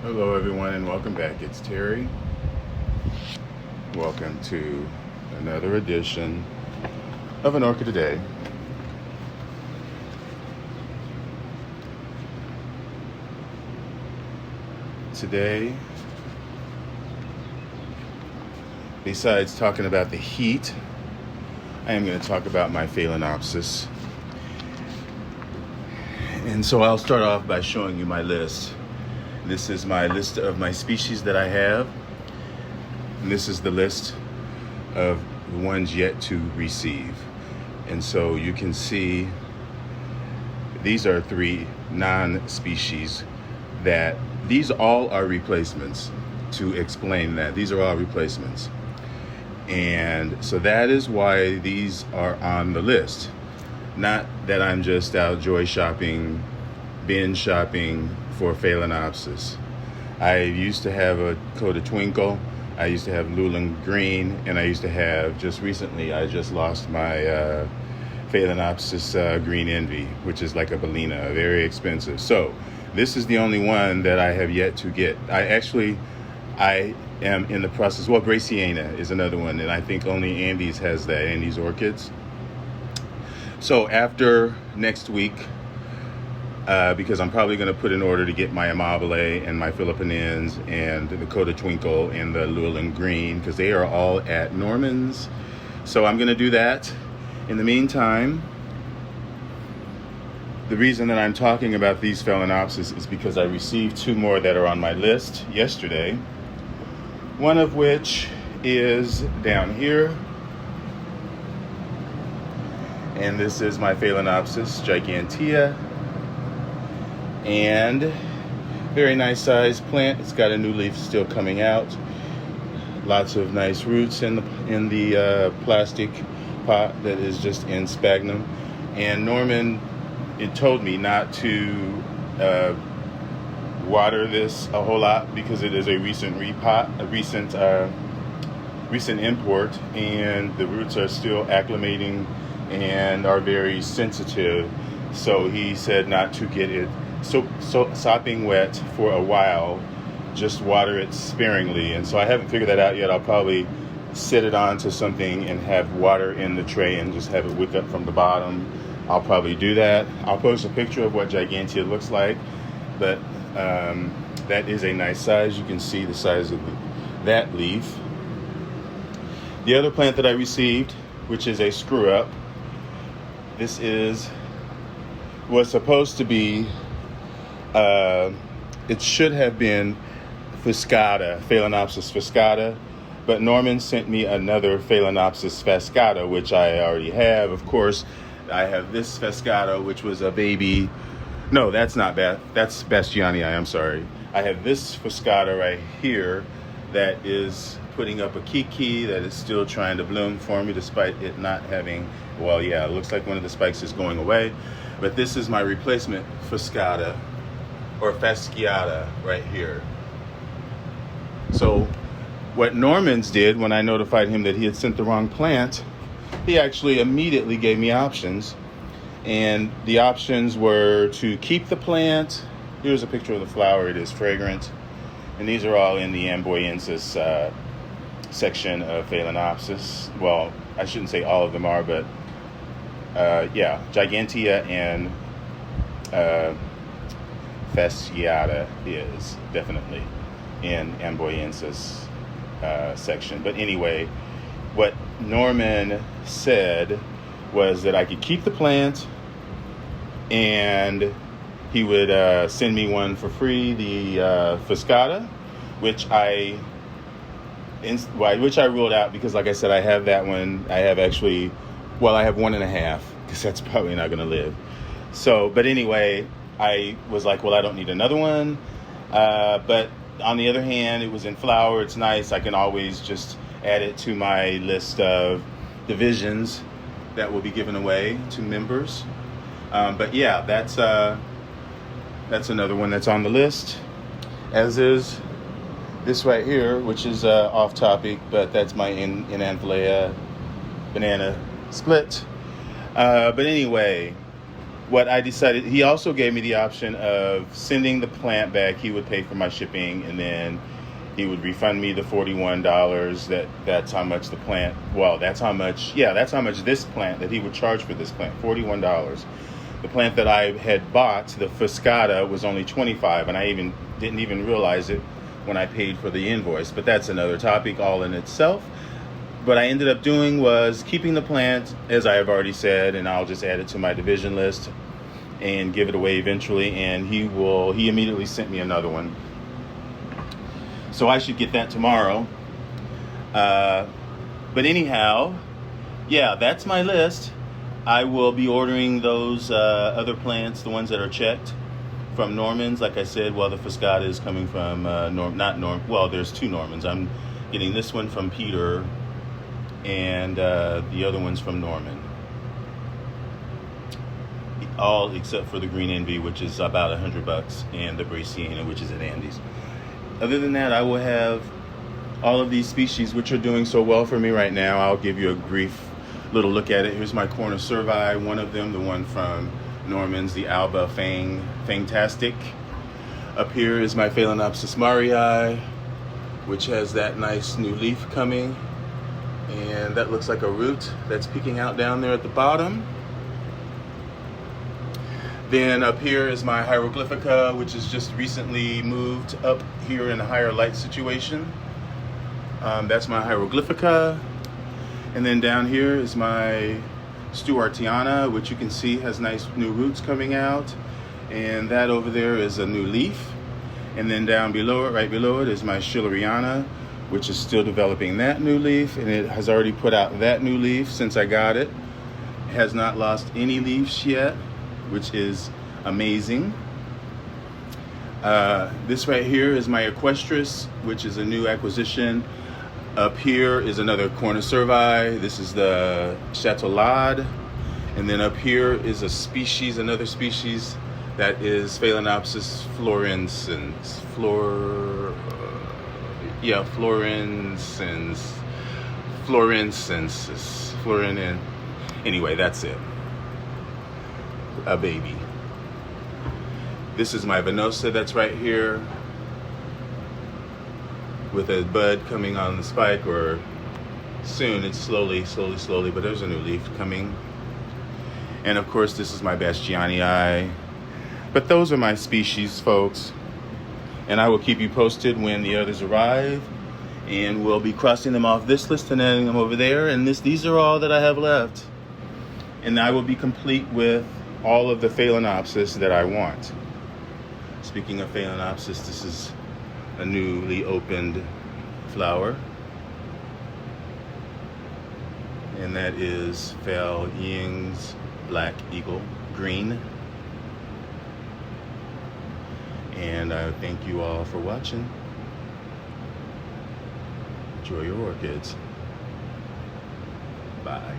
Hello everyone and welcome back. It's Terry. Welcome to another edition of an Orchid A Day. Today, besides talking about the heat, I am going to talk about my Phalaenopsis. And so I'll start off by showing you my list. This is my list of my species that I have. And this is the list of the ones yet to receive. And so you can see these are 3 non-species that these all are replacements. To explain that, these are all replacements. And so that is why these are on the list. Not that I'm just out joy shopping, binge shopping for Phalaenopsis. I used to have a Coda Twinkle, I used to have Luling Green, and I used to have, just recently, I just lost my Phalaenopsis Green Envy, which is like a Bellina, very expensive. So this is the only one that I have yet to get. I am in the process. Well, Graciana is another one, and I think only Andes has that, Andes Orchids. So after next week, because I'm probably going to put in order to get my Amabile and my Philippinins and the Coda Twinkle and the Luling Green, because they are all at Norman's. So I'm going to do that. In the meantime, the reason that I'm talking about these Phalaenopsis is because I received 2 more that are on my list yesterday. One of which is down here. And this is my Phalaenopsis gigantea. And very nice sized plant. It's got a new leaf still coming out. Lots of nice roots in the plastic pot that is just in sphagnum. And Norman, it told me not to water this a whole lot because it is a recent recent import, and the roots are still acclimating and are very sensitive. So he said not to get it so sopping wet for a while, just water it sparingly. And so I haven't figured that out yet. I'll probably set it onto something and have water in the tray and just have it wick up from the bottom. I'll probably do that. I'll post a picture of what gigantea looks like, but that is a nice size. You can see the size of that leaf. The other plant that I received, which is a screw up, this was supposed to be, it should have been Fuscata, Phalaenopsis fuscata, but Norman sent me another Phalaenopsis fascata, which I already have. Of course, I have this fascata, which was a baby. No, that's not bad. That's Bastianii, I'm sorry. I have this fuscata right here that is putting up a kiki that is still trying to bloom for me despite it not having, well, yeah, it looks like one of the spikes is going away. But this is my replacement fuscata, or fasciata, right here. So what Norman's did when I notified him that he had sent the wrong plant, he actually immediately gave me options. And the options were to keep the plant. Here's a picture of the flower. It is fragrant. And these are all in the Amboyensis section of Phalaenopsis. Well, I shouldn't say all of them are, but yeah, gigantea and fasciata is definitely in Amboyensis section. But anyway, what Norman said was that I could keep the plant and he would send me one for free, the fuscata, which I ruled out because, like I said, I have that one. I have actually, well, I have 1.5 because that's probably not going to live. So, but anyway, I was like, well, I don't need another one. But on the other hand, it was in flower. It's nice. I can always just add it to my list of divisions that will be given away to members. But yeah, that's another one that's on the list, as is this right here, which is off topic, but that's my Inanthilea banana split. But anyway, what I decided, he also gave me the option of sending the plant back. He would pay for my shipping, and then he would refund me the $41. That's how much the plant, well, that's how much this plant that he would charge for this plant, $41. The plant that I had bought, the Fuscata, was only $25, and I didn't even realize it when I paid for the invoice. But that's another topic all in itself. What I ended up doing was keeping the plant, as I have already said, and I'll just add it to my division list and give it away eventually. And he immediately sent me another one, so I should get that tomorrow. But anyhow, yeah, that's my list. I will be ordering those other plants, the ones that are checked, from Norman's. Like I said, well, the Fuscata is coming from well, there's two Normans. I'm getting this one from Peter, and the other one's from Norman. All except for the Green Envy, which is about $100, and the Braciana, which is at Andy's. Other than that, I will have all of these species, which are doing so well for me right now. I'll give you a brief little look at it. Here's my corner cervi, one of them, the one from Norman's, the Alba Fantastic. Up here is my Phalaenopsis marii, which has that nice new leaf coming. And that looks like a root that's peeking out down there at the bottom. Then up here is my Hieroglyphica, which is just recently moved up here in a higher light situation. That's my Hieroglyphica. And then down here is my Stuartiana, which you can see has nice new roots coming out. And that over there is a new leaf. And then down below it, right below it, is my Schilleriana, which is still developing that new leaf, and it has already put out that new leaf since I got it. It has not lost any leaves yet, which is amazing. This right here is my Equestris, which is a new acquisition. Up here is another corner cervi. This is the Chatolade. And then up here is another species that is Phalaenopsis florensis. Anyway, that's it. A baby. This is my Venosa that's right here with a bud coming on the spike, or soon. It's slowly, but there's a new leaf coming. And of course, this is my Bastianii. But those are my species, folks. And I will keep you posted when the others arrive. And we'll be crossing them off this list and adding them over there. And these are all that I have left. And I will be complete with all of the Phalaenopsis that I want. Speaking of Phalaenopsis, this is a newly opened flower. And that is Fel Ying's Black Eagle Green. And I thank you all for watching. Enjoy your orchids. Bye.